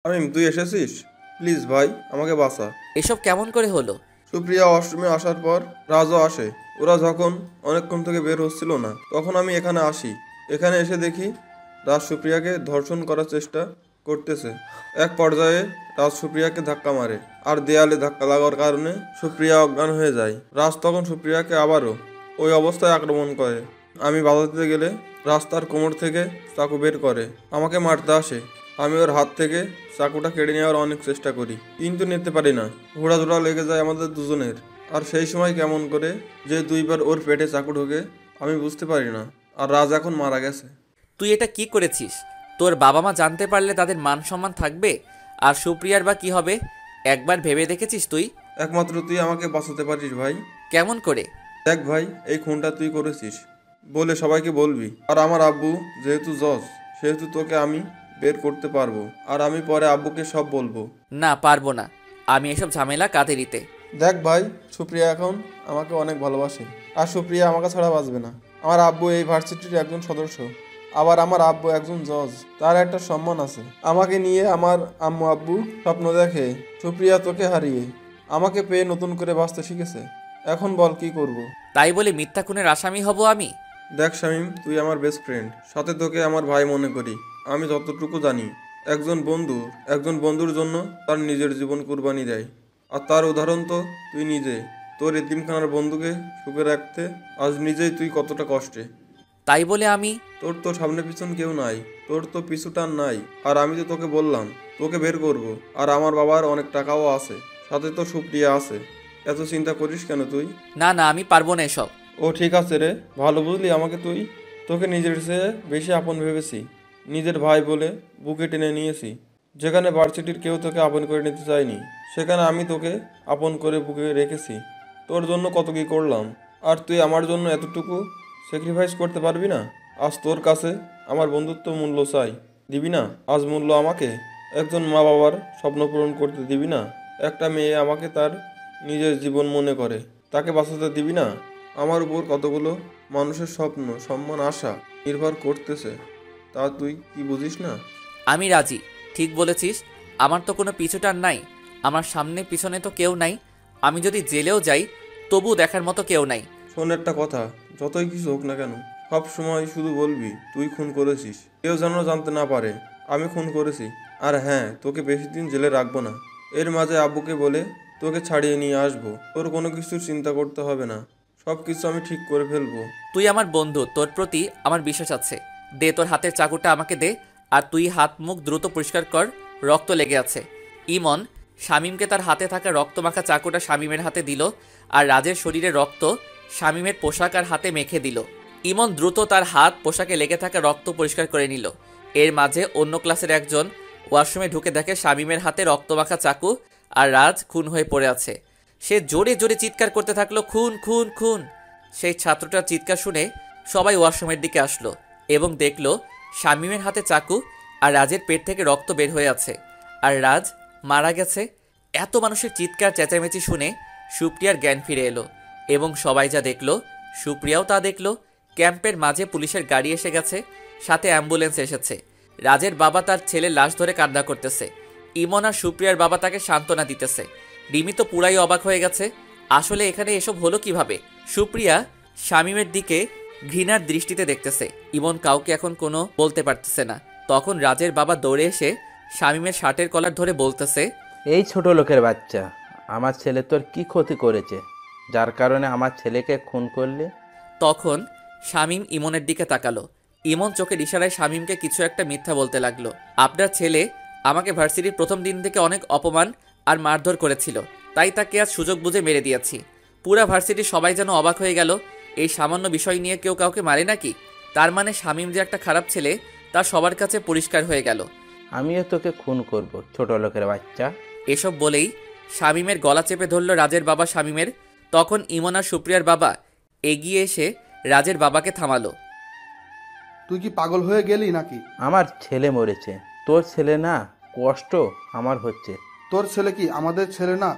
শামীম, তুই এসেছিস? প্লিজ ভাই, আমাকে বাঁচা। এসব কেমন করে হলো? সুপ্রিয়া ওয়াশরুমে আসার পর রাজও আসে। ওরা যখন অনেকক্ষণ থেকে বের হচ্ছিল না, তখন আমি এখানে আসি। এখানে এসে দেখি রাজ সুপ্রিয়াকে ধর্ষণ করার চেষ্টা করতেছে। এক পর্যায়ে রাজ সুপ্রিয়াকে ধাক্কা মারে, আর দেয়ালে ধাক্কা লাগার কারণে সুপ্রিয়া অজ্ঞান হয়ে যায়। রাজ তখন সুপ্রিয়াকে আবারও ওই অবস্থায় আক্রমণ করে। আমি বাজাতে গেলে রাজ তার কোমর থেকে চাকু বের করে আমাকে মারতে আসে। আমি ওর হাত থেকে চাকুটা কেড়ে নেওয়ার অনেক চেষ্টা করি, কিন্তু নিতে পারি না। ঘোড়াধোড়া লেগে যায় আমাদের দুজনের। আর সেই সময় কেমন করে যে দুইবার ওর পেটে চাকু ঢোকে আমি বুঝতে পারি না। আর রাজ এখন মারা গেছে। তুই এটা কি করেছিস? তোর বাবা মা জানতে পারলে তাদের মান সম্মান থাকবে? আর সুপ্রিয়ার বা কি হবে? একবার ভেবে দেখেছিস তুই? একমাত্র তুই আমাকে বাঁচাতে পারিস ভাই। কেমন করে? দেখ ভাই, এই খুনটা তুই করেছিস বলে সবাইকে বলবি। আর আমার আব্বু যেহেতু জজ, সেহেতু তোকে আমি বের করতে পারবো। আর আমি পরে আব্বুকে সব বলবো। না, পারবো না। আমি এসব ঝামেলা কাঁধে নিতে। দেখ ভাই, সুপ্রিয়া এখন আমাকে অনেক ভালোবাসে। আর সুপ্রিয়া আমাকে ছাড়া বাঁচবে না। আমার আব্বু এই ভার্সিটির একজন সদস্য। আবার আমার আব্বু একজন জজ, তার একটা সম্মান আছে। আমাকে নিয়ে আমার আম্মু আব্বু স্বপ্ন দেখে সুপ্রিয়া তোকে হারিয়ে আমাকে পেয়ে নতুন করে বাঁচতে শিখেছে। এখন বল কি করব? তাই বলে মিথ্যা খুনের আসামি হব আমি? দেখ শামীম, তুই আমার বেস্ট ফ্রেন্ড, সাথে তোকে আমার ভাই মনে করি। আমি যতটুকু জানি, একজন বন্ধুর জন্য তার নিজের জীবন কুরবানি দেয়। আর তার উদাহরণ তো তুই নিজে। তোর এতিমখানার বন্ধুকে সুখে রাখতে আজ নিজেই তুই কতটা কষ্টে। তাই বলে আমি? তোর তো সামনে পিছন কেউ নাই, তোর তো পিছুটান নাই। আর আমি তো তোকে বললাম তোকে বের করব। আর আমার বাবার অনেক টাকাও আছে, সাথে তো সুপ্রিয়া আছে। এত চিন্তা করিস কেন তুই? না না, আমি পারবো না এসব। ও ঠিক আছে রে, ভালো বুঝলি আমাকে তুই। তোকে নিজের চেয়ে বেশি আপন ভেবেছি, নিজের ভাই বলে বুকে টেনে নিয়েছি। যেখানে ভার্সিটির কেউ তোকে আপন করে নিতে চায়নি, সেখানে আমি তোকে আপন করে বুকে রেখেছি। তোর জন্য কত কী করলাম, আর তুই আমার জন্য এতটুকু স্যাক্রিফাইস করতে পারবি না? আজ তোর কাছে আমার বন্ধুত্ব মূল্য চাই, দিবি না আজ মূল্য আমাকে? একজন মা বাবার স্বপ্ন পূরণ করতে দিবি না? একটা মেয়ে আমাকে তার নিজের জীবন মনে করে, তাকে বাঁচাতে দিবি না? আমার উপর কতগুলো মানুষের স্বপ্ন, সম্মান, আশা নির্ভর করতেছে, তা তুই কি বুঝিস না? আমি রাজি। ঠিক বলেছিস। আমার তো কোনো পিছুটান নাই। আমার সামনে পিছনে তো কেউ নাই। আমি যদি জেলেও যাই, তবু দেখার মতো কেউ নাই। শোন একটা কথা, যতই কিছু হোক না কেন, সব সময় শুধু বলবি তুই খুন করেছিস। কেউ যেন জানতে না পারে আমি খুন করেছি। আর হ্যাঁ, তোকে বেশি দিন জেলে রাখবো না। এর মাঝে আব্বুকে বলে তোকে ছাড়িয়ে নিয়ে আসবো। তোর কোনো কিছুর চিন্তা করতে হবে না, সব কিছু আমি ঠিক করে ফেলবো। তুই আমার বন্ধু, তোর প্রতি আমার বিশ্বাস আছে। দে তোর হাতের চাকুটা আমাকে দে। আর তুই হাত মুখ দ্রুত পরিষ্কার কর, রক্ত লেগে আছে। ইমন শামীমকে তার হাতে থাকা রক্তমাখা চাকুটা শামীমের হাতে দিল, আর রাজের শরীরে রক্ত শামীমের পোশাক আর হাতে মেখে দিল। ইমন দ্রুত তার হাত পোশাকে লেগে থাকা রক্ত পরিষ্কার করে নিল। এর মাঝে অন্য ক্লাসের একজন ওয়াশরুমে ঢুকে দেখে শামীমের হাতে রক্তমাখা চাকু, আর রাজ খুন হয়ে পড়ে আছে। সে জোরে জোরে চিৎকার করতে থাকলো, খুন খুন খুন। সেই ছাত্রটার চিৎকার শুনে সবাই ওয়াশরুমের দিকে আসলো এবং দেখলো শামীমের হাতে চাকু আর রাজের পেট থেকে রক্ত বের হয়ে আছে, আর রাজ মারা গেছে। এত মানুষের চিৎকার চেঁচামেচি শুনে সুপ্রিয়ার জ্ঞান ফিরে এলো এবং সবাই যা দেখলো সুপ্রিয়াও তা দেখলো। ক্যাম্পের মাঝে পুলিশের গাড়ি এসে গেছে, সাথে অ্যাম্বুলেন্স এসেছে। রাজের বাবা তার ছেলের লাশ ধরে কান্না করতেছে। ইমন আর সুপ্রিয়ার বাবা তাকে সান্ত্বনা দিতেছে। রিমি তো পুরাই অবাক হয়ে গেছে। আসলে এখানে এসব হলো কিভাবে? সুপ্রিয়া শামীমের দিকে ঘৃণার দৃষ্টিতে দেখতেছে। ইমন কাউকে এখন কোনো বলতে পারতেছে না। তখন রাজের বাবা দৌড়ে এসে শামীমের শার্টের কলার ধরে বলতেছে, এই ছোট লোকের বাচ্চা, আমার ছেলে তোর কি ক্ষতি করেছে যার কারণে আমার ছেলেকে খুন করলি? তখন শামীম ইমনের দিকে তাকালো। ইমন চোখের ইশারায় শামীমকে কিছু একটা মিথ্যা বলতে লাগলো। আপনার ছেলে আমাকে ভার্সিটির প্রথম দিন থেকে অনেক অপমান আর মারধর করেছিল, তাই তাকে আজ সুযোগ বুঝে মেরে দিয়েছি। পুরা ভার্সিটির সবাই যেন অবাক হয়ে গেল। এই সামান্য বিষয় নিয়ে কেউ কাউকে মারে নাকি? তার মানে শামীম যে একটা খারাপ ছেলে তা সবার কাছে পরিষ্কার হয়ে গেল। আমিও তোকে খুন করব ছোট লোকের বাচ্চা। এসব বলেই শামীমের গলা চেপে ধরল রাজের বাবা শামীমের। তখন ইমন আর সুপ্রিয়ার বাবা এগিয়ে এসে রাজের বাবাকে থামালো। তুই কি পাগল হয়ে গেলি নাকি? আমার ছেলে মরেছে, তোর ছেলে না, কষ্ট আমার হচ্ছে। তোর ছেলে কি আমাদের ছেলে না?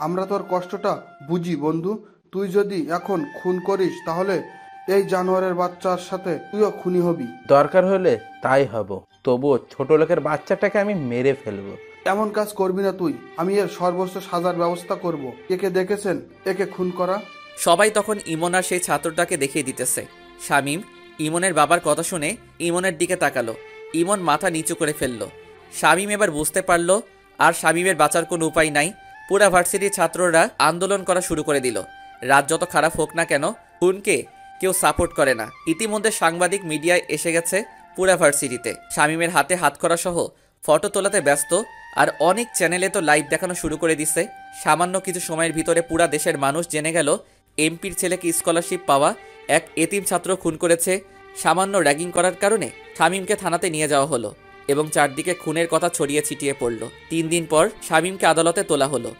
আমরা তোর কষ্টটা বুঝি বন্ধু। তুই যদি এখন খুন করিস তাহলে এই জানোয়ারের বাচ্চার সাথে তুইও খুনি হবি। দরকার হলে তাই হব, তবুও ছোট লোকের বাচ্চাটাকে আমি মেরে ফেলবো। এমন কাজ করবি না তুই। আমি এর সর্বোচ্চ সাজার ব্যবস্থা করব। কে দেখেছেন একে খুন করা? সবাই তখন ইমন আর সেই ছাত্রটাকে দেখিয়ে দিতেছে। শামীম ইমনের বাবার কথা শুনে ইমনের দিকে তাকালো। ইমন মাথা নিচু করে ফেলল। শামীম এবার বুঝতে পারলো আর শামীমের বাঁচার কোনো উপায় নাই। পুরা ভার্সিটির ছাত্ররা আন্দোলন করা শুরু করে দিল। রাত যত খারাপ হোক না কেন, খুনকে কেউ সাপোর্ট করে না। ইতিমধ্যে সাংবাদিক মিডিয়ায় এসে গেছে পুরা ভার্সিটিতে। শামীমের হাতে হাতকড়া সহ ফটো তোলাতে ব্যস্ত, আর অনেক চ্যানেলে তো লাইভ দেখানো শুরু করে দিছে। সামান্য কিছু সময়ের ভিতরে পুরা দেশের মানুষ জেনে গেল এমপির ছেলেকে স্কলারশিপ পাওয়া এক এতিম ছাত্র খুন করেছে। সামান্য র্যাগিং করার কারণে শামীমকে থানাতে নিয়ে যাওয়া হলো এবং চারদিকে খুনের কথা ছড়িয়ে ছিটিয়ে পড়ল। 3 দিন পর শামীমকে আদালতে তোলা হলো।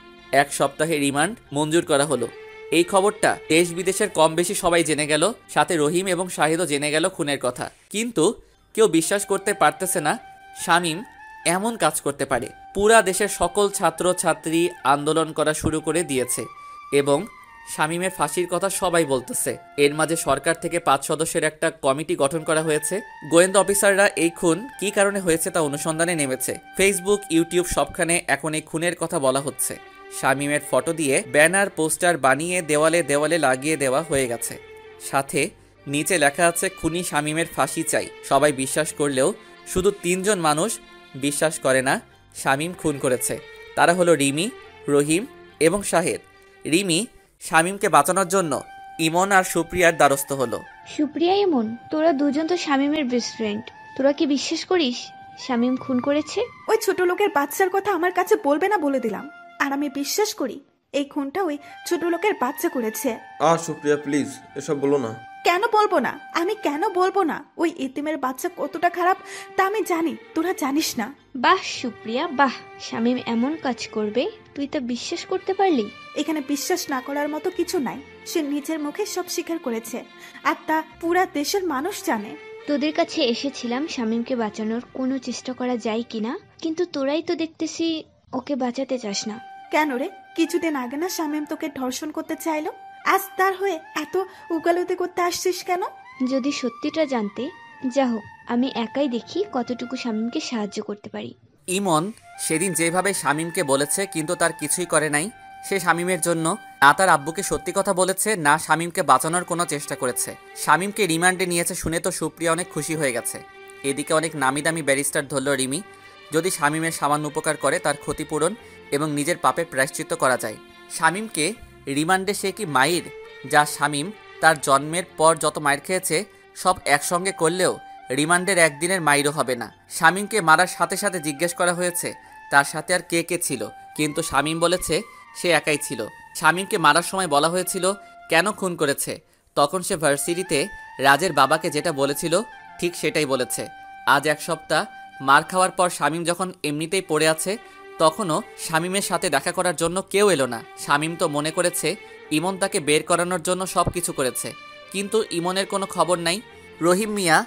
1 সপ্তাহে রিমান্ড মঞ্জুর করা হলো। এই খবরটা দেশ বিদেশের কম বেশি সবাই জেনে গেল, সাথে রহিম এবং শাহিদও জেনে গেল খুনের কথা। কিন্তু কেউ বিশ্বাস করতে পারতেছে না শামীম এমন কাজ করতে পারে। পুরা দেশের সকল ছাত্র ছাত্রী আন্দোলন করা শুরু করে দিয়েছে এবং শামীমের ফাঁসির কথা সবাই বলতেছে। এর মাঝে সরকার থেকে 5 সদস্যের একটা কমিটি গঠন করা হয়েছে। গোয়েন্দা অফিসাররা এই খুন কী কারণে হয়েছে তা অনুসন্ধানে নেমেছে। ফেসবুক, ইউটিউব সবখানে এখন এই খুনের কথা বলা হচ্ছে। শামীমের ফটো দিয়ে ব্যানার পোস্টার বানিয়ে দেওয়ালে দেওয়ালে লাগিয়ে দেওয়া হয়ে গেছে। সাথে নিচে লেখা আছে খুনি শামীমের ফাঁসি চাই। সবাই বিশ্বাস করলেও শুধু 3 জন মানুষ বিশ্বাস করে না শামীম খুন করেছে। তারা হলো রিমি, রহিম এবং শাহেদ। রিমি শামীমকে বাঁচানোর জন্য ইমন আর সুপ্রিয়ার দ্বারস্থ হলো। সুপ্রিয়া, ইমন, তোরা দুজন তো শামীমের বেস্ট ফ্রেন্ড। তোরা কি বিশ্বাস করিস শামীম খুন করেছে? ওই ছোট লোকের বাচ্চার কথা আমার কাছে বলবে না বলে দিলাম। আর আমি বিশ্বাস করি এই খুনটা ওই ছোট লোকের বাচ্চা করেছে। সুপ্রিয়া প্লিজ এসব বলো না। কেন বলবো না? আমি কেন বলবো না? ওই এতিমের বাচ্চা কতটা খারাপ তা আমি জানি, তোরা জানিস না। বাহ সুপ্রিয়া, বাহ। শামীম এমন কাজ করবে তুই তা বিশ্বাস করতে পারলি? এখানে বিশ্বাস না করার মতো কিছু নাই। সে নিজের মুখে সব স্বীকার করেছে, আর তা পুরা দেশের মানুষ জানে। তোদের কাছে এসেছিলাম শামীমকে বাঁচানোর কোনো চেষ্টা করা যায় কিনা, কিন্তু তোরাই তো দেখতেছি ওকে বাঁচাতে চাস না। কেন রে? কিছুদিন আগে না শামীম তোকে ধর্ষণ করতে চাইলো, আজ তার হয়ে এত উকালতি করতে আসছিস কেন? যদি সত্যিটা জানতে, যা হোক, আমি একাই দেখি কতটুকু শামীমকে সাহায্য করতে পারি। ইমন সেদিন যেভাবে শামীমকে বলেছে কিন্তু তার কিছুই করে নাই। সে শামীমের জন্য না তার আব্বুকে সত্যি কথা বলেছে, না শামীমকে বাঁচানোর কোনো চেষ্টা করেছে। শামীমকে রিমান্ডে নিয়েছে শুনে তো সুপ্রিয়া অনেক খুশি হয়ে গেছে। এদিকে অনেক নামি দামি ব্যারিস্টার ধরল রিমি। যদি শামীমের সামান্য উপকার করে তার ক্ষতিপূরণ এবং নিজের পাপের প্রায়শ্চিত্ত করা যায়। শামীমকে রিমান্ডে সে কি মাইর, যা শামীম তার জন্মের পর যত মায়ের খেয়েছে সব একসঙ্গে করলেও রিমান্ডের একদিনের মাইরও হবে না। শামীমকে মারার সাথে সাথে জিজ্ঞেস করা হয়েছে তার সাথে আর কে কে ছিল, কিন্তু শামীম বলেছে সে একাই ছিল। শামীমকে মারার সময় বলা হয়েছিল কেন খুন করেছে, তখন সে ভার্সিটিতে রাজের বাবাকে যেটা বলেছিল ঠিক সেটাই বলেছে। আজ 1 সপ্তাহ মার খাওয়ার পর শামীম যখন এমনিতেই পড়ে আছে, তখনও শামীমের সাথে দেখা করার জন্য কেউ এলো না। শামীম তো মনে করেছে ইমন তাকে বের করানোর জন্য সব কিছু করেছে, কিন্তু ইমনের কোনো খবর নাই। রহিম মিয়া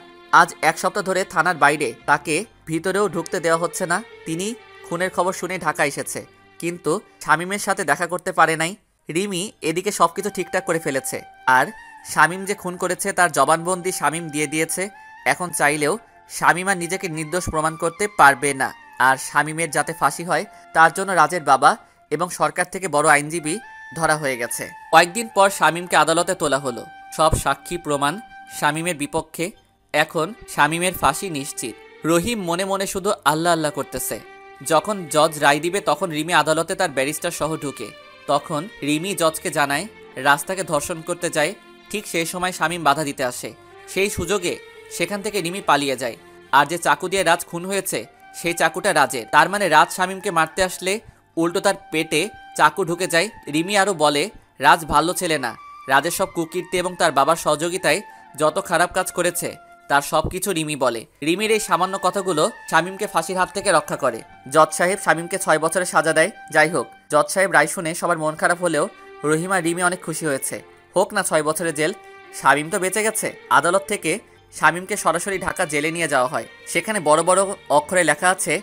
আজ 1 সপ্তাহ ধরে থানার বাইরে, তাকে ভিতরেও ঢুকতে দেওয়া হচ্ছে না। তিনি খুনের খবর শুনে ঢাকা এসেছে, কিন্তু শামীমের সাথে দেখা করতে পারে নাই। রিমি এদিকে সবকিছু ঠিকঠাক করে ফেলেছে, আর শামীম যে খুন করেছে তার জবানবন্দি শামীম দিয়ে দিয়েছে। এখন চাইলেও শামীম আর নিজেকে নির্দোষ প্রমাণ করতে পারবে না। আর শামীমের যাতে ফাঁসি হয় তার জন্য রাজের বাবা এবং সরকার থেকে বড় আইনজীবী ধরা হয়ে গেছে। কয়েকদিন পর শামীমকে আদালতে তোলা হলো। সব সাক্ষী প্রমাণ শামীমের বিপক্ষে। এখন শামীমের ফাঁসি নিশ্চিত। রহিম মনে মনে শুধু আল্লাহ আল্লাহ করতেছে। যখন জজ রায় দিবে তখন রিমি আদালতে তার ব্যারিস্টার সহ ঢুকে। তখন রিমি জজকে জানায় রাস্তাকে ধর্ষণ করতে যায়। ঠিক সেই সময় শামীম বাধা দিতে আসে। সেই সুযোগে সেখান থেকে রিমি পালিয়ে যায়। আর যে চাকু দিয়ে রাজ খুন হয়েছে সেই চাকুটা রাজের। তার মানে রাজ শামীমকে মারতে আসলে উল্টো তার পেটে চাকু ঢুকে যায়। রিমি আরও বলে রাজ ভালো ছেলে না। রাজের সব কুকীর্তি এবং তার বাবার সহযোগিতায় যত খারাপ কাজ করেছে তার সব কিছু রিমি বলে। রিমির এই সামান্য কথাগুলো শামীমকে ফাঁসির হাত থেকে রক্ষা করে। জজ সাহেব শামীমকে 6 বছরের সাজা দেয়। যাই হোক, জজ সাহেব রায় শুনে সবার মন খারাপ হলেও রহিম আর রিমি অনেক খুশি হয়েছে। হোক না 6 বছরের জেল, শামীম তো বেঁচে গেছে। আদালত থেকে শামীমকে সরাসরি ঢাকা জেলে নিয়ে যাওয়া হয়। সেখানে বড় বড় অক্ষরে লেখা আছে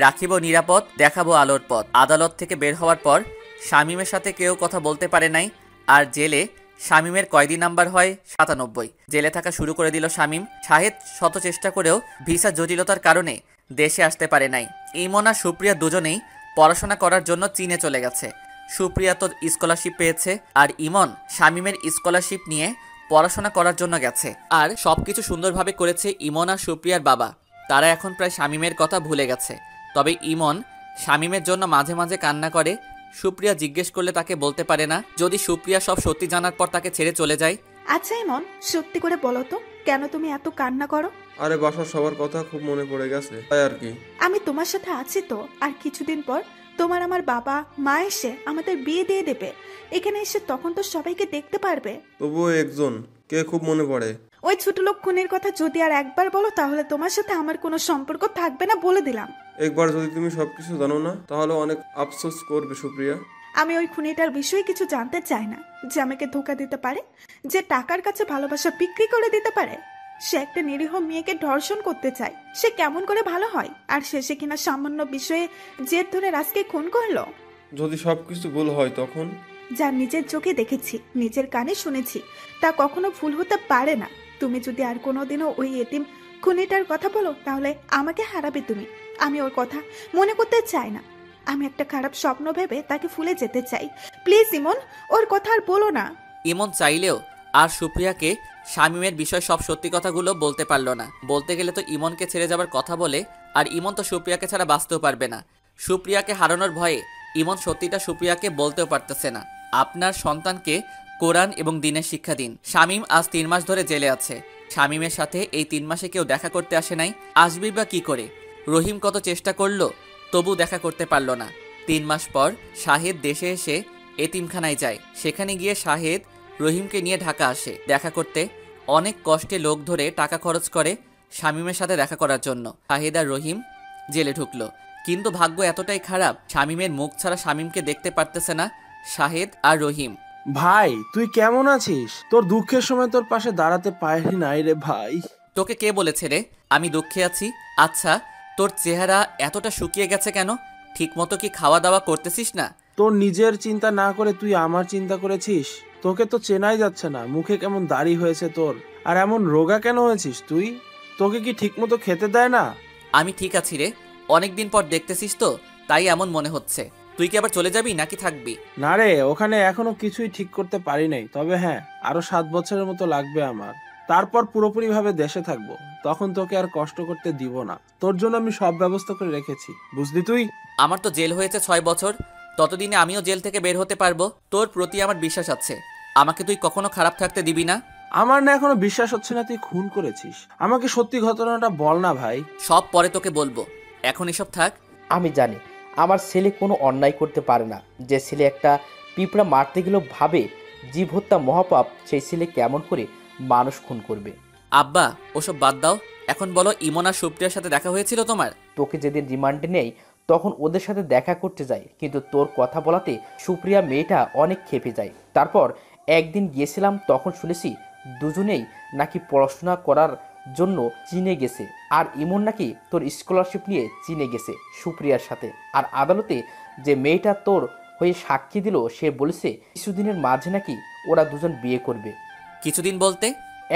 রাখিব নিরাপদ, দেখাবো আলোর পথ। আদালত থেকে বের হওয়ার পর শামীমের সাথে কেউ কথা বলতে পারে নাই। আর জেলে শামীমের কয়েদি নাম্বার হয় 97। জেলে থাকা শুরু করে দিল শামীম। শাহেদ শত চেষ্টা করেও ভিসা জটিলতার কারণে দেশে আসতে পারে নাই। ইমন আর সুপ্রিয়া দুজনেই পড়াশোনা করার জন্য চীনে চলে গেছে। সুপ্রিয়া তো স্কলারশিপ পেয়েছে, আর ইমন শামীমের স্কলারশিপ নিয়ে পড়াশোনা করার জন্য গেছে। আর সবকিছু সুন্দরভাবে করেছে ইমন আর সুপ্রিয়ার বাবা। তারা এখন প্রায় শামীমের কথা ভুলে গেছে। তবে ইমন শামীমের জন্য মাঝে মাঝে কান্না করে। সুপ্রিয়া জিজ্ঞেস করলে তাকে বলতে পারে না। যদি সুপ্রিয়া সব সত্যি জানার পর তাকে ছেড়ে চলে যায়। আচ্ছা ইমন, সত্যি করে বলো তো, কেন তুমি এত কান্না করো? আরে বাসার সবার কথা খুব মনে পড়ে গেছে, তাই আর কি। আমি তোমার সাথে আছি তো, আর কিছুদিন পর তোমার আমার বাবা মা এসে আমাদের বিয়ে দিয়ে দেবে। এখানে এসে তখন তো সবাইকে দেখতে পারবে। তবুও একজন কে খুব মনে পড়ে। ওই ছোট লোক খুনের কথা যদি আর একবার বলো তাহলে তোমার সাথে আমার কোনো সম্পর্ক থাকবে না, বলে দিলাম। একবার যদি তুমি সবকিছু জানো না তাহলে অনেক আফসোস করবে সুপ্রিয়া। আমি ওই খুনিটার বিষয়ে কিছু জানতে চাই না, যে আমাকে ধোকা দিতে পারে, যে টাকার কাছে ভালোবাসা বিক্রি করে দিতে পারে। সে একটা নিরীহ মেয়েকে ধর্ষণ করতে চায়। সে কেমন করে ভালো হয়? আর শেষে কিনা সামান্য বিষয়ে জেদ ধরে রাজকে খুন করলো। যদি সবকিছু ভুল হয় তখন? যা নিজের চোখে দেখেছি, নিজের কানে শুনেছি, তা কখনো ভুল হতে পারে না। তুমি যদি আর কোনোদিনও ওই এতিম খুনিটার কথা বলো তাহলে আমাকে হারাবে তুমি। আমি ওর কথা মনে করতে চাই না। আমি একটা খারাপ স্বপ্ন ভেবে তাকে ভুলে যেতে চাই। প্লিজ ইমন, ওর কথা আর বলো না। ইমন চাইলেও আর সুপ্রিয়াকে শামীমের বিষয় সব সত্যি কথাগুলো বলতে পারল না। বলতে গেলে তো ইমনকে ছেড়ে যাবার কথা বলে, আর ইমন তো সুপ্রিয়াকে ছাড়া বাঁচতেও পারবে না। সুপ্রিয়াকে হারানোর ভয়ে ইমন সত্যিটা সুপ্রিয়াকে বলতেও পারতেছে না। আপনার সন্তানকে কোরআন এবং দ্বীনের শিক্ষা দিন। শামীম আজ 3 মাস ধরে জেলে আছে। শামীমের সাথে এই 3 মাসে কেউ দেখা করতে আসে নাই। আসবি বা কি করে? রহিম কত চেষ্টা করলো, তবু দেখা করতে পারল না। 3 মাস পর শাহেদ দেশে এসে এতিমখানায় যায়। সেখানে গিয়ে শাহেদ রহিমকে নিয়ে ঢাকা আসে দেখা করতে। অনেক কষ্টে লোক ধরে টাকা খরচ করে শামীমের সাথে দেখা করার জন্য। শাহেদ আর রহিম জেলে ঢুকলো। কিন্তু ভাগ্য এতটাই খারাপ, শামীমের মুখ ছাড়া শামীমকে দেখতে পারতেছে না শাহেদ আর রহিম। ভাই তুই কেমন আছিস? তোর দুঃখের সময় তোর পাশে দাঁড়াতে পারি নাই রে ভাই। তোকে কে বলেছে রে আমি দুঃখে আছি? আচ্ছা, তোর চেহারা এতটা শুকিয়ে গেছে কেন? ঠিকমতো কি খাওয়া দাওয়া করতেছিস না? তোর নিজের চিন্তা না করে তুই আমার চিন্তা করেছিস? তোকে তো চেনাই যাচ্ছে না, মুখে কেমন দাড়ি হয়েছে তোর, আর এমন রোগা কেন হয়েছিস তুই? তোকে কি ঠিকমতো খেতে দেয় না? আমি ঠিক আছি রে, অনেকদিন পর দেখতেছিস তো তাই এমন মনে হচ্ছে। তুই কি আবার চলে যাবি নাকি থাকবি? না রে, ওখানে এখনো কিছুই ঠিক করতে পারি নাই। তবে হ্যাঁ, আরো 7 বছরের মতো লাগবে আমার। তারপর পুরোপুরি ভাবে দেশে থাকবো। তখন তোকে আর কষ্ট করতে দিব না। তোর জন্য আমি সব ব্যবস্থা করে রেখেছি, বুঝলি তুই? আমার তো জেল হয়েছে 6 বছর, ততদিনে আমিও জেল থেকে বের হতে পারবো। তোর প্রতি আমার বিশ্বাস আছে, আমাকে তুই কখনো খারাপ থাকতে দিবি না। আমার না এখনো বিশ্বাস হচ্ছে না তুই খুন করেছিস। আমাকে সত্যি ঘটনাটা বল না ভাই। সব পরে তোকে বলবো, এখন এসব থাক। আমি জানি আমার ছেলে কোনো অন্যায় করতে পারে না। যে ছেলে একটা পিঁপড়া মারতে গেলেও ভাবে জীব হত্যা মহাপাপ, সেই ছেলে কেমন করে মানুষ খুন করবে? আব্বা ওসব বাদ দাও, এখন বলো ইমন আর সুপ্রিয়ার সাথে দেখা হয়েছিল তোমার? তোকে যেদিন রিমান্ডে নেই তখন ওদের সাথে দেখা করতে যাই, কিন্তু তোর কথা বলাতে সুপ্রিয়া মেয়েটা অনেক ক্ষেপে যায়। তারপর একদিন গিয়েছিলাম, তখন শুনেছি দুজনেই নাকি পড়াশোনা করার জন্য চীনে গেছে, আর ইমন নাকি তোর স্কলারশিপ নিয়ে চীনে গেছে সুপ্রিয়ার সাথে। আর আদালতে যে মেয়েটা তোর হয়ে সাক্ষী দিল সে বলেছে কিছুদিনের মাঝে নাকি ওরা দুজন বিয়ে করবে। কিছুদিন বলতে?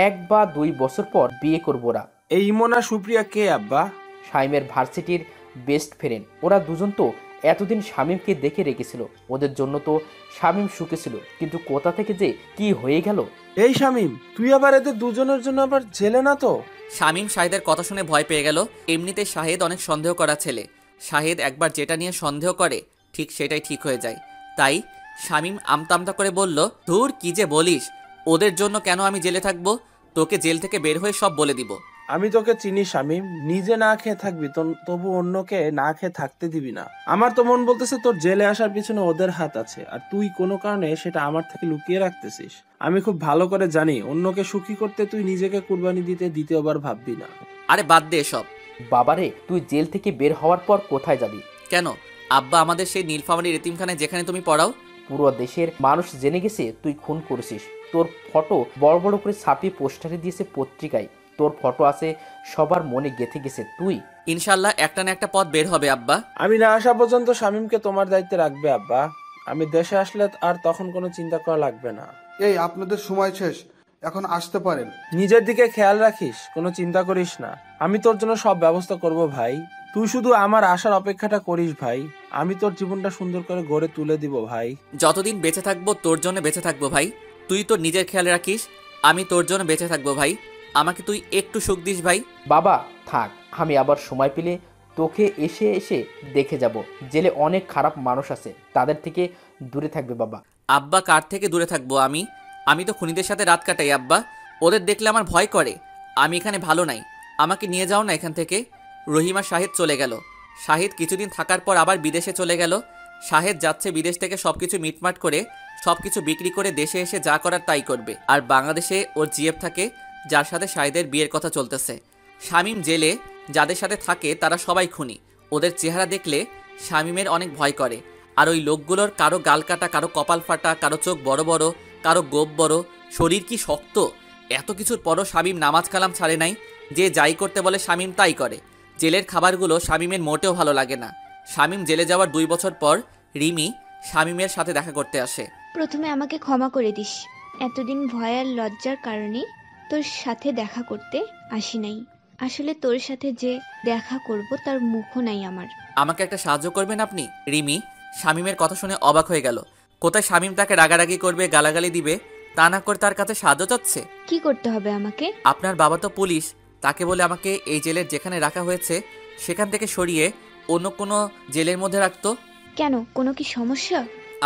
1 বা 2 বছর পর বিয়ে করবো ওরা। এই ইমন আর সুপ্রিয়া কে আব্বা? শামীমের ভার্সিটির বেস্ট ফ্রেন্ড। ওরা দুজন তো এতদিন শামীমকে দেখে রেখেছিল, ওদের জন্য তো শামীম সুখে ছিল, কিন্তু কোথা থেকে যে কি হয়ে গেল। এই শামীম, তুই আবার এদের দুজনের জন্য আবার জেলে না তো? শামীম শাহেদের কথা শুনে ভয় পেয়ে গেল। এমনিতে শাহেদ অনেক সন্দেহ করা ছেলে। শাহেদ একবার যেটা নিয়ে সন্দেহ করে ঠিক সেটাই ঠিক হয়ে যায়। তাই শামীম আমতা করে বলল, ধুর কি যে বলিস, ওদের জন্য কেন আমি জেলে থাকবো? তোকে জেল থেকে বের হয়ে সব বলে দিব। আমি তোকে চিনি শামীম, নিজে না খেয়ে থাকবি তবু অন্যকে না খেয়ে থাকতে দিবি না। আমার তো মন বলতেছে তোর জেলে আসার পিছনে ওদের হাত আছে, আর তুই কোনো কারণে সেটা আমার থেকে লুকিয়ে রাখতেছিস। আমি খুব ভালো করে জানি অন্যকে সুখী করতে তুই নিজেকে কুরবানি দিতে দ্বিতীয়বার ভাববি না। আরে বাদ দে এসব। বাবারে, তুই জেল থেকে বের হওয়ার পর কোথায় যাবি? কেন? আব্বা আমাদের সেই নীলফামারীর এতিমখানায় যেখানে তুমি পড়াও। পুরো দেশের মানুষ জেনে গেছে তুই খুন করেছিস। তোর ফটো বড় বড় করে ছাপিয়ে পোস্টারে দিয়েছে পত্রিকায়। তোর ফটো আছে, সবার মনে গেঁথে গেছে তুই। ইনশাল্লাহ একটা না একটা পথ বের হবে আব্বা। আমি না আসা পর্যন্ত শামীমকে তোমার দায়িত্বে রাখবে আব্বা। আমি দেশে আসলে আর তখন কোনো চিন্তা করা লাগবে না। এই আপনাদের সময় শেষ, এখন আসতে পারেন। নিজের দিকে খেয়াল রাখিস, কোনো চিন্তা করিস না। আমি তোর জন্য সব ব্যবস্থা করব ভাই। তুই শুধু আমার আসার অপেক্ষাটা করিস ভাই। আমি তোর জীবনটা সুন্দর করে গড়ে তুলে দিব ভাই। যতদিন বেঁচে থাকবো তোর জন্য বেঁচে থাকবো ভাই। তুই তোর নিজের খেয়াল রাখিস, আমি তোর জন্য বেঁচে থাকবো ভাই। আমাকে তুই একটু সুখ দিস ভাই। বাবা থাক, আমি আবার সময় পেলে তোকে এসে এসে দেখে যাব। জেলে অনেক খারাপ মানুষ আছে, তাদের থেকে দূরে থাকবে বাবা। আব্বা, কার থেকে দূরে থাকবো আমি? আমি তো খুনিদের সাথে রাত কাটাই আব্বা। ওদের দেখলে আমার ভয় করে। আমি এখানে ভালো নাই, আমাকে নিয়ে যাও না এখান থেকে। রহিমা শাহিদ চলে গেল। শাহিদ কিছুদিন থাকার পর আবার বিদেশে চলে গেল। শাহেদ যাচ্ছে বিদেশ থেকে সবকিছু মিটমাট করে, সবকিছু বিক্রি করে দেশে এসে যা করার তাই করবে। আর বাংলাদেশে ওর জিএফ থাকে, যার সাথে শাহিদের বিয়ের কথা চলতেছে। শামীম জেলে যাদের সাথে থাকে তারা সবাই খুনি। ওদের চেহারা দেখলে শামীমের অনেক ভয় করে। আর ওই লোকগুলোর কারো গাল কাটা, কারো কপাল ফাটা, কারো চোখ বড় বড়, কারো গোপ বড়, শরীর কি শক্ত। এত কিছুর পরও শামীম নামাজ কালাম ছাড়ে নাই। যে যাই করতে বলে শামীম তাই করে। জেলের খাবারগুলো শামীমের মোটেও ভালো লাগে না। শামীম জেলে যাওয়ার 2 বছর পর রিমি শামীমের সাথে দেখা করতে আসে। প্রথমে আমাকে ক্ষমা করে দিস, এতদিন ভয় আর লজ্জার কারণে তোর সাথে দেখা করতে আসি নাই। আসলে তোর সাথে যে দেখা করব তার মুখও নাই আমার। আমাকে একটা সাহায্য করবেন আপনি? রিমি শামীমের কথা শুনে অবাক হয়ে গেল। কোথায় শামীম তাকে রাগারাগি করবে, গালাগালি দিবে, তা না করে তার কাছে সাহায্য চাচ্ছে। কি করতে হবে আমাকে? আপনার বাবা তো পুলিশ, তাকে বলে আমাকে এই জেলের যেখানে রাখা হয়েছে সেখান থেকে সরিয়ে অন্য কোনো জেলের মধ্যে রাখতো। কেন, কোনো কি সমস্যা?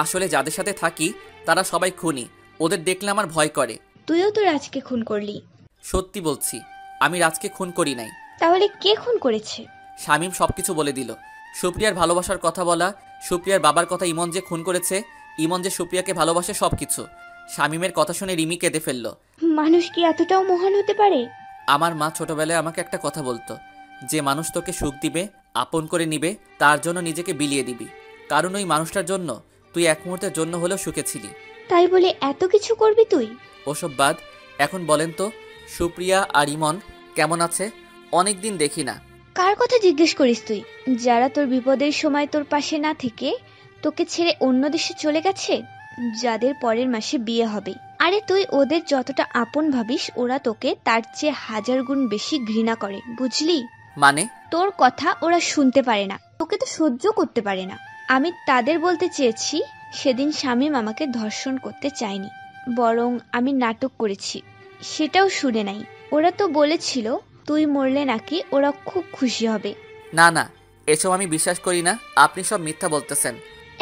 আসলে যাদের সাথে থাকি তারা সবাই খুনি, ওদের দেখলে আমার ভয় করে। তুইও তো রাজকে খুন করলি। সত্যি বলছি, আমি রাজকে খুন করি নাই। তাহলে কে খুন করেছে? শামীম সবকিছু বলে দিল। সুপ্রিয়ার ভালোবাসার কথা বলা, সুপ্রিয়ার বাবার কথা, ইমন যে খুন করেছে, ইমন যে সুপ্রিয়াকে ভালোবাসে, সবকিছু। শামীমের কথা শুনে রিমি কেঁদে ফেলল। মানুষ কি এতটাও মহান হতে পারে? আমার মা ছোটবেলায় আমাকে একটা কথা বলতো, যে মানুষ তোকে সুখ দিবে, আপন করে নিবে, তার জন্য নিজেকে বিলিয়ে দিবি। কারণ ওই মানুষটার জন্য তুই এক মুহূর্তের জন্য হলেও সুখে ছিলি। তাই বলে এত কিছু করবি তুই? ওসব বাদ, এখন বলেন তো সুপ্রিয়া আর ইমন কেমন আছে? অনেক দিন দেখি না। কার কথা জিজ্ঞেস করিস তুই? যারা তোর বিপদের সময় তোর পাশে না থেকে তোকে ছেড়ে অন্য দেশে চলে গেছে, যাদের পরের মাসে বিয়ে হবে। আরে তুই ওদের যতটা আপন ভাবিস, ওরা তোকে তার চেয়ে 1000 গুণ বেশি ঘৃণা করে, বুঝলি? মানে? তোর কথা ওরা শুনতে পারে না, তোকে তো সহ্য করতে পারে না। আমি তাদের বলতে চেয়েছি, সেদিন শামীম আমাকে ধর্ষণ করতে চায়নি, বরং আমি নাটক করেছি, সেটাও শুনে নাই। ওরা তো বলেছিল তুই মরলে নাকি ওরা খুব খুশি হবে। না না, এসব আমি বিশ্বাস করি না। আপনি সব মিথ্যা বলতেছেন।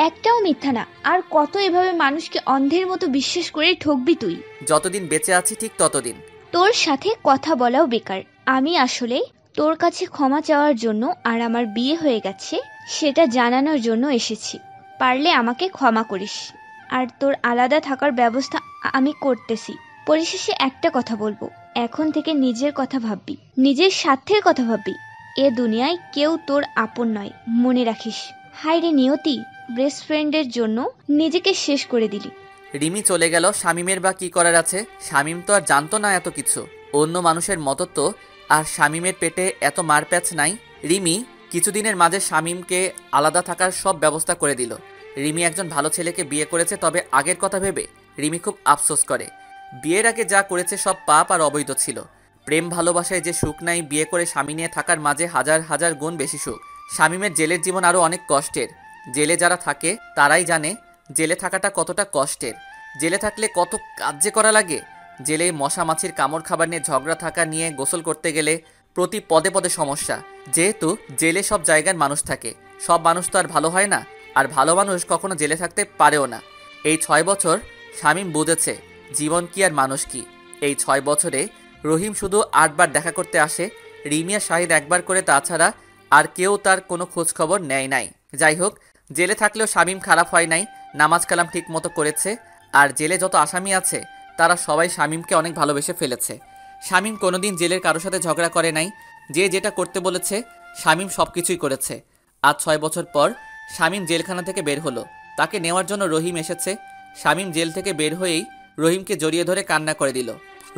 একটাও মিথ্যা না। আর কত এভাবে মানুষকে অন্ধের মতো বিশ্বাস করে ঠকবি তুই? যতদিন বেঁচে আছি ঠিক ততদিন। তোর সাথে কথা বলাও বেকার। আমি আসলে তোর কাছে ক্ষমা চাওয়ার জন্য আর আমার বিয়ে হয়ে গেছে সেটা জানানোর জন্য এসেছি। পারলে আমাকে ক্ষমা করিস, আর তোর আলাদা থাকার ব্যবস্থা আমি করতেছি। পরিশেষে একটা কথা বলবো, এখন থেকে নিজের কথা ভাববি, নিজের স্বার্থের কথা ভাববি। এ দুনিয়ায় কেউ তোর আপন নয়, মনে রাখিস। হায় রে নিয়তি, বেস্ট ফ্রেন্ডের জন্য নিজেকে শেষ করে দিলি। রিমি চলে গেল, শামীমের বা কি করার আছে? শামীম তো আর জানতো না এত কিছু। অন্য মানুষের মতো তো আর শামীমের পেটে এত মারপ্যাচ নাই। রিমি কিছুদিনের মাঝে শামীমকে আলাদা থাকার সব ব্যবস্থা করে দিল। রিমি একজন ভালো ছেলেকে বিয়ে করেছে, তবে আগের কথা ভেবে রিমি খুব আফসোস করে। বিয়ের আগে যা করেছে সব পাপ আর অবৈধ ছিল। প্রেম ভালোবাসায় যে সুখ নাই, বিয়ে করে স্বামী নিয়ে থাকার মাঝে 1000 গুণ বেশি সুখ। শামীমের জেলের জীবন আরও অনেক কষ্টের। জেলে যারা থাকে তারাই জানে জেলে থাকাটা কতটা কষ্টের। জেলে থাকলে কত কাজ যে করা লাগে। জেলে মশা মাছির কামড় খাবার নিয়ে ঝগড়া থাকা নিয়ে, গোসল করতে গেলে প্রতি পদে পদে সমস্যা। যেহেতু জেলে সব জায়গার মানুষ থাকে, সব মানুষ তো আর ভালো হয় না, আর ভালো মানুষ কখনো জেলে থাকতে পারেও না। এই 6 বছর শামীম বুঝেছে জীবন কি আর মানুষ কি। এই 6 বছরে রহিম শুধু 8 বার দেখা করতে আসে, রিমি আর শাহিদ একবার করে, তাছাড়া আর কেউ তার কোনো খোঁজখবর নেয় নাই। যাই হোক, জেলে থাকলেও শামীম খারাপ হয় নাই, নামাজ কালাম ঠিক মতো করেছে। আর জেলে যত আসামি আছে তারা সবাই শামীমকে অনেক ভালোবেসে ফেলেছে। শামীম কোনোদিন জেলের কারোর সাথে ঝগড়া করে নাই। যে যেটা করতে বলেছে শামীম সব কিছুই করেছে। আজ 6 বছর পর শামীম জেলখানা থেকে বের হলো। তাকে নেওয়ার জন্য রহিম এসেছে। শামীম জেল থেকে বের হয়েই রহিমকে জড়িয়ে ধরে কান্না করে দিল।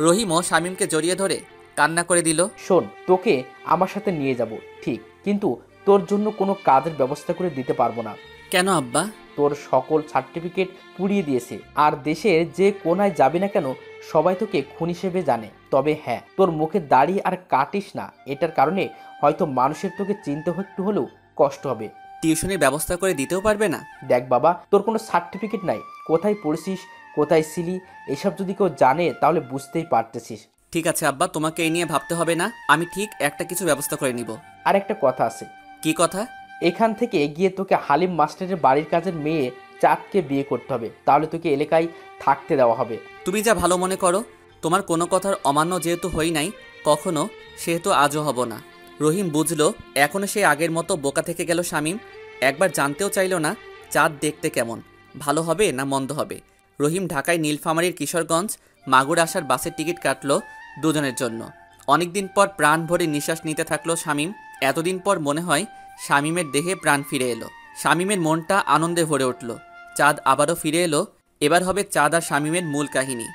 রহিমও শামীমকে জড়িয়ে ধরে কান্না করে দিল। শোন, তোকে আমার সাথে নিয়ে যাব ঠিক, কিন্তু তোর জন্য কোনো কাজের ব্যবস্থা করে দিতে পারবো না। কেন আব্বা? তোর সকল সার্টিফিকেট পুড়িয়ে দিয়েছে, আর দেশের যে কোনায় যাবি না কেন সবাই তোকে খুন হিসেবে জানে। তবে হ্যাঁ, তোর মুখে দাড়ি আর কাটিস না, এটার কারণে হয়তো মানুষের তোকে চিনতে একটু হলেও কষ্ট হবে। টিউশনের ব্যবস্থা করে দিতেও পারবে না? দেখ বাবা, তোর কোনো সার্টিফিকেট নাই, কোথায় পড়েছিস, কোথায় ছিলি, এসব যদি কেউ জানে তাহলে বুঝতেই পারতেছিস। ঠিক আছে আব্বা, তোমাকে এই নিয়ে ভাবতে হবে না, আমি ঠিক একটা কিছু ব্যবস্থা করে নিব। আর একটা কথা আছে। কি কথা? এখান থেকে গিয়ে তোকে হালিম মাস্টারের বাড়ির কাজের মেয়ে চাঁদকে বিয়ে করতে হবে, তাহলে তোকে এলাকায় থাকতে দেওয়া হবে। তুমি যা ভালো মনে করো। তোমার কোনো কথার অমান্য যেহেতু হই নাই কখনো, সেহেতু আজও হব না। রহিম বুঝলো এখনও সে আগের মতো বোকা থেকে গেল শামীম। একবার জানতেও চাইল না চাঁদ দেখতে কেমন, ভালো হবে না মন্দ হবে। রহিম ঢাকায় নীলফামারীর কিশোরগঞ্জ মাগুর আসার বাসের টিকিট কাটলো দুজনের জন্য। অনেকদিন পর প্রাণ ভরে নিঃশ্বাস নিতে থাকলো শামীম। এতদিন পর মনে হয় শামীমের দেহে প্রাণ ফিরে এলো। শামীমের মনটা আনন্দে ভরে উঠল। চাঁদ আবারও ফিরে এলো। এবার হবে চাঁদ আর শামীমের মূল কাহিনী।